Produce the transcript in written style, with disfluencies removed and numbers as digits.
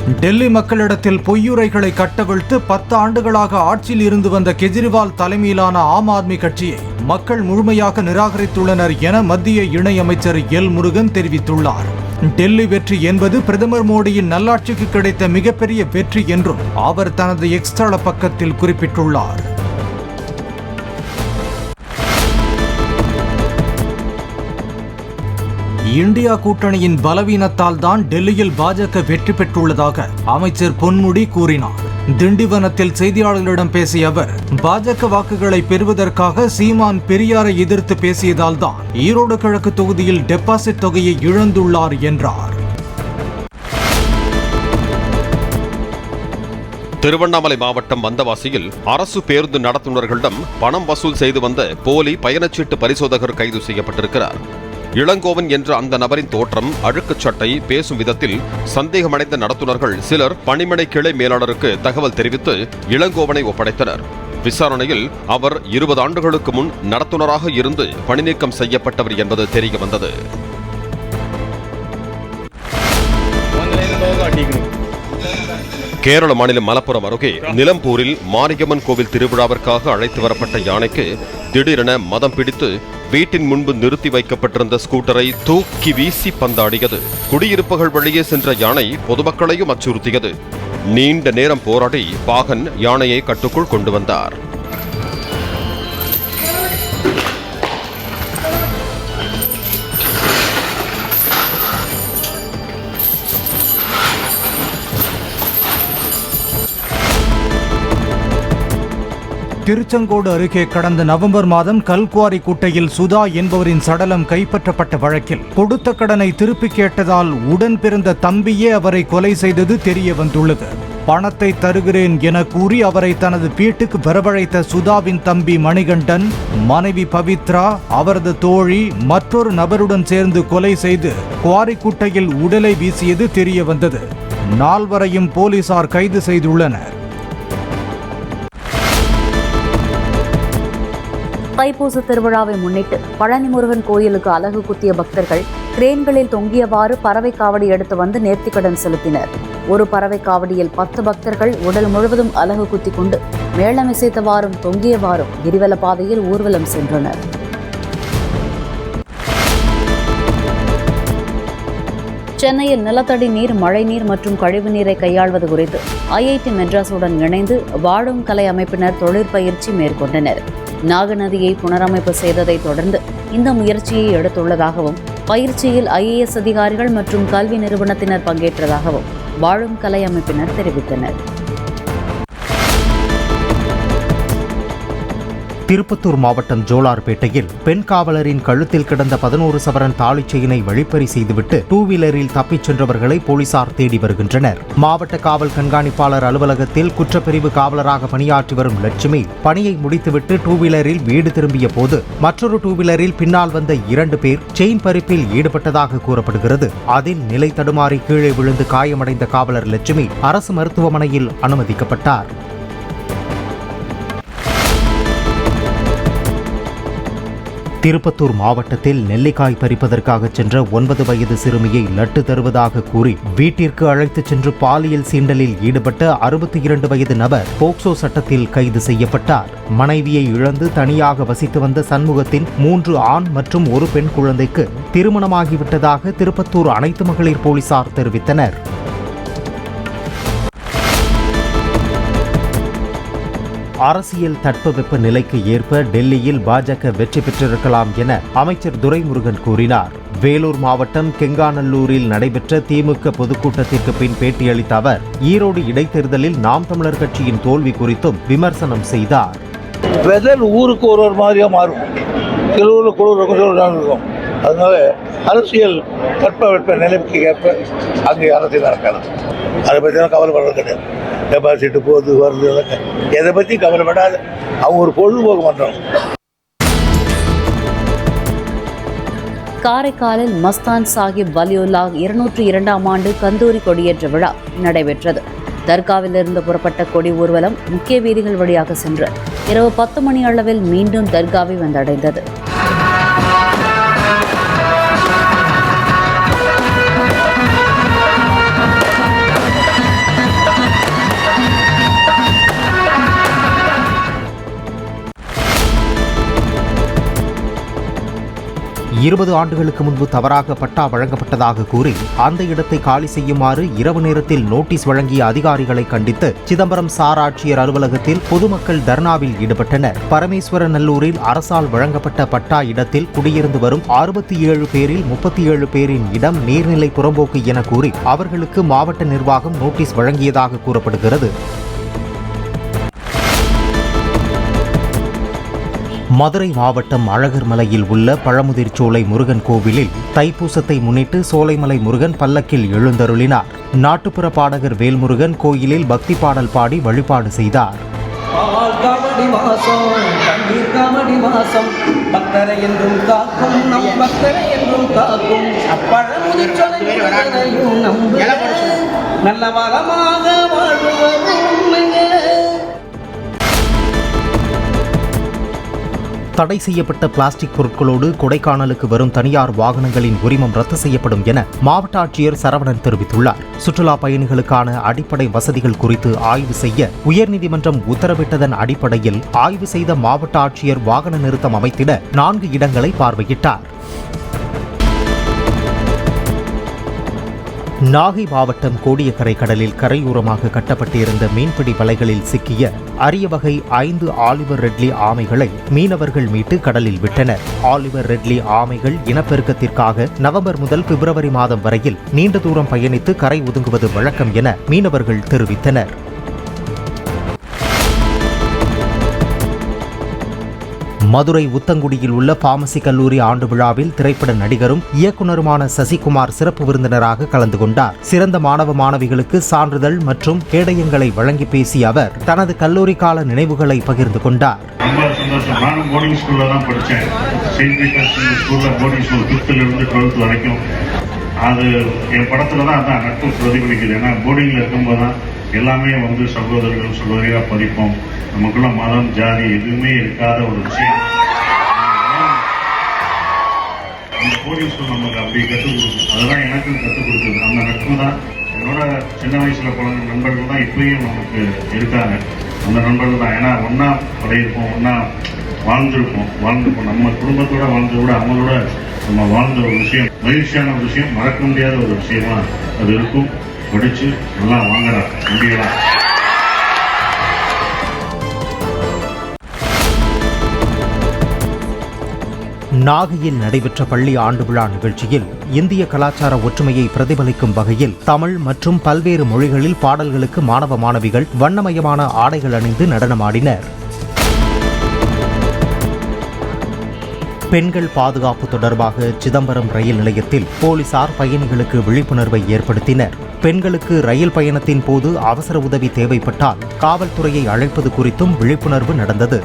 டெல்லி மக்களிடத்தில் பொய்யுரைகளை கட்டவிழ்த்து 10 ஆண்டுகளாக ஆட்சியில் இருந்து வந்த கெஜ்ரிவால் தலைமையிலான ஆம் ஆத்மி கட்சியை மக்கள் முழுமையாக நிராகரித்துள்ளனர் என மத்திய இணையமைச்சர் எல் முருகன் தெரிவித்துள்ளார். டெல்லி வெற்றி என்பது பிரதமர் மோடியின் நல்லாட்சிக்கு கிடைத்த மிகப்பெரிய வெற்றி என்றும் அவர் தனது எக்ஸ் தள பக்கத்தில் குறிப்பிட்டுள்ளார். இந்தியா கூட்டணியின் பலவீனத்தால் தான் டெல்லியில் பாஜக வெற்றி பெற்றுள்ளதாக அமைச்சர் பொன்முடி கூறினார். திண்டிவனத்தில் செய்தியாளர்களிடம் பேசிய அவர், பாஜக வாக்குகளை பெறுவதற்காக சீமான் பெரியாரை எதிர்த்து பேசியதால் தான் ஈரோடு கிழக்கு தொகுதியில் டெபாசிட் தொகையை இழந்துள்ளார் என்றார். திருவண்ணாமலை மாவட்டம் வந்தவாசியில் அரசு பேருந்து நடத்துனர்களிடம் பணம் வசூல் செய்து வந்த போலி பயணச்சீட்டு பரிசோதகர் கைது செய்யப்பட்டிருக்கிறார். இளங்கோவன் என்ற அந்த நபரின் தோற்றம், அழுக்குச் சட்டை, பேசும் விதத்தில் சந்தேகமடைந்த நடத்துனர்கள் சிலர் பணிமனை கிளை மேலாளருக்கு தகவல் தெரிவித்து இளங்கோவனை ஒப்படைத்தனர். விசாரணையில் அவர் 20 ஆண்டுகளுக்கு முன் நடத்துனராக இருந்து பணிநீக்கம் செய்யப்பட்டவர் என்பது தெரிய வந்தது. கேரள மாநிலம் மலப்புரம் அருகே நிலம்பூரில் மாரியம்மன் கோவில் திருவிழாவிற்காக அழைத்து வரப்பட்ட யானைக்கு திடீரென மதம் பிடித்து வீட்டின் முன்பு நிறுத்தி வைக்கப்பட்டிருந்த ஸ்கூட்டரை தூக்கி வீசி பந்தாடியது. குடியிருப்புகள் வழியே சென்ற யானை பொதுமக்களையும் அச்சுறுத்தியது. நீண்ட நேரம் போராடி பாகன் யானையை கட்டுக்குள் கொண்டு வந்தார். திருச்செங்கோடு அருகே கடந்த நவம்பர் மாதம் கல்குவாரி குட்டையில் சுதா என்பவரின் சடலம் கைப்பற்றப்பட்ட வழக்கில் கொடுத்த கடனை திருப்பி கேட்டதால் உடன் பிறந்த தம்பியே அவரை கொலை செய்தது தெரிய வந்துள்ளது. பணத்தை தருகிறேன் என கூறி அவரை தனது வீட்டுக்கு வரவழைத்த சுதாவின் தம்பி மணிகண்டன், மனைவி பவித்ரா, அவரது தோழி மற்றொரு நபருடன் சேர்ந்து கொலை செய்து குவாரிக்குட்டையில் உடலை வீசியது தெரிய வந்தது. 4வரையும் போலீசார் கைது செய்துள்ளனர். தைப்பூச திருவிழாவை முன்னிட்டு பழனி முருகன் கோயிலுக்கு அலகு குத்திய பக்தர்கள் கிரேன்களில் தொங்கியவாறு பறவை காவடி எடுத்து வந்து நேர்த்திக்கடன் செலுத்தினர். ஒரு பறவை காவடியில் 10 பக்தர்கள் உடல் முழுவதும் அலகு குத்தி கொண்டு மேளமிசைத்தவாறும் தொங்கியவாறும் கிரிவல பாதையில் ஊர்வலம் சென்றனர். சென்னையில் நிலத்தடி நீர், மழைநீர் மற்றும் கழிவுநீரை கையாள்வது குறித்து ஐஐடி மெட்ராஸுடன் இணைந்து வாழும் கலை அமைப்பினர் தொழிற்பயிற்சி மேற்கொண்டனர். நாகநதியை புனரமைப்பு செய்ததை தொடர்ந்து இந்த முயற்சியை எடுத்துள்ளதாகவும், பயிற்சியில் IAS அதிகாரிகள் மற்றும் கல்வி நிறுவனத்தினர் பங்கேற்றதாகவும் வாழும் கலை அமைப்பினர் தெரிவித்தனர். திருப்பத்தூர் மாவட்டம் ஜோலார்பேட்டையில் பெண் காவலரின் கழுத்தில் கிடந்த 11 சவரன் தாலிச் செயினை வழிப்பறி செய்துவிட்டு 2 வீலரில் தப்பிச் சென்றவர்களை போலீசார் தேடி வருகின்றனர். மாவட்ட காவல் கண்காணிப்பாளர் அலுவலகத்தில் குற்றப்பிரிவு காவலராக பணியாற்றி வரும் லட்சுமி பணியை முடித்துவிட்டு 2 வீலரில் வீடு திரும்பிய போது மற்றொரு 2 வீலரில் பின்னால் வந்த 2 பேர் செயின் பறிப்பில் ஈடுபட்டதாக கூறப்படுகிறது. அதில் நிலை தடுமாறி கீழே விழுந்து காயமடைந்த காவலர் லட்சுமி அரசு மருத்துவமனையில் அனுமதிக்கப்பட்டார். திருப்பத்தூர் மாவட்டத்தில் நெல்லிக்காய் பறிப்பதற்காக சென்ற 9 வயது சிறுமியை லட்டு தருவதாக கூறி வீட்டிற்கு அழைத்துச் சென்று பாலியல் சீண்டலில் ஈடுபட்ட 62 வயது நபர் போக்சோ சட்டத்தில் கைது செய்யப்பட்டார். மனைவியை இழந்து தனியாக வசித்து வந்த சண்முகத்தின் 3 ஆண் மற்றும் 1 பெண் குழந்தைக்கு திருமணமாகிவிட்டதாக திருப்பத்தூர் அனைத்து மகளிர் போலீசார் தெரிவித்தனர். அரசியல் தட்பவெப்ப நிலைக்கு ஏற்ப டெல்லியில் பாஜக வெற்றி பெற்றிருக்கலாம் என அமைச்சர் துரைமுருகன் கூறினார். வேலூர் மாவட்டம் கெங்காநல்லூரில் நடைபெற்ற திமுக பொதுக்கூட்டத்திற்கு பின் பேட்டியளித்த அவர், ஈரோடு இடைத்தேர்தலில் நாம் தமிழர் கட்சியின் தோல்வி குறித்தும் விமர்சனம் செய்தார். ஊருக்கு ஒரு மாதிரியா மாறும், சிலூரில் குளிர் இருக்கும். அதனால அரசியல் தட்பவெப்ப நிலைக்கு ஏற்ப அங்கே அரசியல் நடக்கலாம். அதை பற்றி தான் கவலைப்படுறது கிடையாது. டெபாசிட் போகுது வருது, எதை பற்றி கவலைப்படாத அவங்க ஒரு பொழுதுபோக்கு பண்ணுறோம். காரைக்காலில் மஸ்தான் சாஹிப் வலியுல்லா 202ஆம் ஆண்டு கந்தூரி கொடியேற்ற விழா நடைபெற்றது. தர்காவிலிருந்து புறப்பட்ட கொடி ஊர்வலம் முக்கிய வீதிகள் வழியாக சென்று இரவு 10 மணி அளவில் மீண்டும் தர்காவை வந்தடைந்தது. 20 ஆண்டுகளுக்கு முன்பு தவறாக பட்டா வழங்கப்பட்டதாக கூறி அந்த இடத்தை காலி செய்யுமாறு இரவு நேரத்தில் நோட்டீஸ் வழங்கிய அதிகாரிகளை கண்டித்து சிதம்பரம் சார் ஆட்சியர் அலுவலகத்தில் பொதுமக்கள் தர்ணாவில் ஈடுபட்டனர். பரமேஸ்வரநல்லூரில் அரசால் வழங்கப்பட்ட பட்டா இடத்தில் குடியிருந்து வரும் 67 பேரில் 37 பேரின் இடம் நீர்நிலை புறம்போக்கு என கூறி அவர்களுக்கு மாவட்ட நிர்வாகம் நோட்டீஸ் வழங்கியதாக கூறப்படுகிறது. மதுரை மாவட்டம் அழகர்மலையில் உள்ள பழமுதிர்ச்சோலை முருகன் கோவிலில் தைப்பூசத்தை முன்னிட்டு சோலைமலை முருகன் பல்லக்கில் எழுந்தருளினார். நாட்டுப்புற பாடகர் வேல்முருகன் கோயிலில் பக்தி பாடல் பாடி வழிபாடு செய்தார். பக்தரை என்றும் காக்கும் நம் பக்தரை என்றும் காக்கும் நல்ல வளமாக வாழ்வது தடை செய்யப்பட்ட பிளாஸ்டிக் பொருட்களோடு கொடைக்கானலுக்கு வரும் தனியார் வாகனங்களின் உரிமம் ரத்து செய்யப்படும் என மாவட்ட ஆட்சியர் சரவணன் தெரிவித்துள்ளார். சுற்றுலா பயணிகளுக்கான அடிப்படை வசதிகள் குறித்து ஆய்வு செய்ய உயர்நீதிமன்றம் உத்தரவிட்டதன் அடிப்படையில் ஆய்வு செய்த மாவட்ட ஆட்சியர் வாகன நிறுத்தம் அமைத்திட 4 இடங்களை பார்வையிட்டார். நாகை மாவட்டம் கோடியக்கரை கடலில் கரையோரமாக கட்டப்பட்டிருந்த மீன்பிடி வலைகளில் சிக்கிய அரிய வகை 5 ஆலிவர் ரெட்லி ஆமைகளை மீனவர்கள் மீட்டு கடலில் விட்டனர். ஆலிவர் ரெட்லி ஆமைகள் இனப்பெருக்கத்திற்காக நவம்பர் முதல் பிப்ரவரி மாதம் வரையில் நீண்ட தூரம் பயணித்து கரை ஒதுங்குவது வழக்கம் என மீனவர்கள் தெரிவித்தனர். மதுரை உத்தங்குடியில் உள்ள பார்மசி கல்லூரி ஆண்டு விழாவில் திரைப்பட நடிகரும் இயக்குனருமான சசிகுமார் சிறப்பு விருந்தினராக கலந்து கொண்டார். சிறந்த மாணவ மாணவிகளுக்கு சான்றிதழ் மற்றும் கேடயங்களை வழங்கி பேசிய அவர் தனது கல்லூரி கால நினைவுகளை பகிர்ந்து கொண்டார். ரொம்ப சந்தோஷம். நானும் போர்டிங் ஸ்கூல்ல தான் படித்தேன். செயின்ட் பீட்டர்ஸ் ஸ்கூல்ல போர்டிங் ஸ்கூல் 5th இருந்து 12th வரைக்கும். அது என் படத்துல தான் அதான் நட்பு பிரதிபலிக்குது. ஏன்னா போர்டிங்ல இருக்கும்போது தான் எல்லாமே சகோதரர்கள் சகோதரியா பதிப்போம். நமக்குள்ள மதம் ஜாதி எதுவுமே இருக்காத ஒரு விஷயம். அந்த போர்டிங் ஸ்கூல் நமக்கு அப்படி கற்றுக் கொடுக்கும். அதெல்லாம் எனக்கு கற்றுக் கொடுக்குது. அந்த நட்பு தான் என்னோட சின்ன வயசுல பழகிற நண்பர்கள் தான் இப்பயும் நமக்கு இருக்காங்க. அந்த நண்பர்கள் தான். ஏன்னா ஒன்னா படையிருப்போம், ஒன்னா வாழ்ந்திருப்போம். நம்ம குடும்பத்தோட வாழ்ந்ததை விட அவங்களோட நம்ம வாழ்ந்த ஒரு விஷயம் மகிழ்ச்சியான ஒரு விஷயம், மறக்க முடியாத ஒரு விஷயமா அது இருக்கும். படிச்சு நல்லா வாங்கடா முடியலாம். நாகையில் நடைபெற்ற பள்ளி ஆண்டு விழா நிகழ்ச்சியில் இந்திய கலாச்சார ஒற்றுமையை பிரதிபலிக்கும் வகையில் தமிழ் மற்றும் பல்வேறு மொழிகளில் பாடல்களுக்கு மாணவ மாணவிகள் வண்ணமயமான ஆடைகள் அணிந்து நடனமாடினர். பெண்கள் பாதுகாப்பு தொடர்பாக சிதம்பரம் ரயில் நிலையத்தில் போலீசார் பயணிகளுக்கு விழிப்புணர்வை ஏற்படுத்தினர். பெண்களுக்கு ரயில் பயணத்தின் போது அவசர உதவி தேவைப்பட்டால் காவல்துறையை அழைப்பது குறித்தும் விழிப்புணர்வு நடந்தது.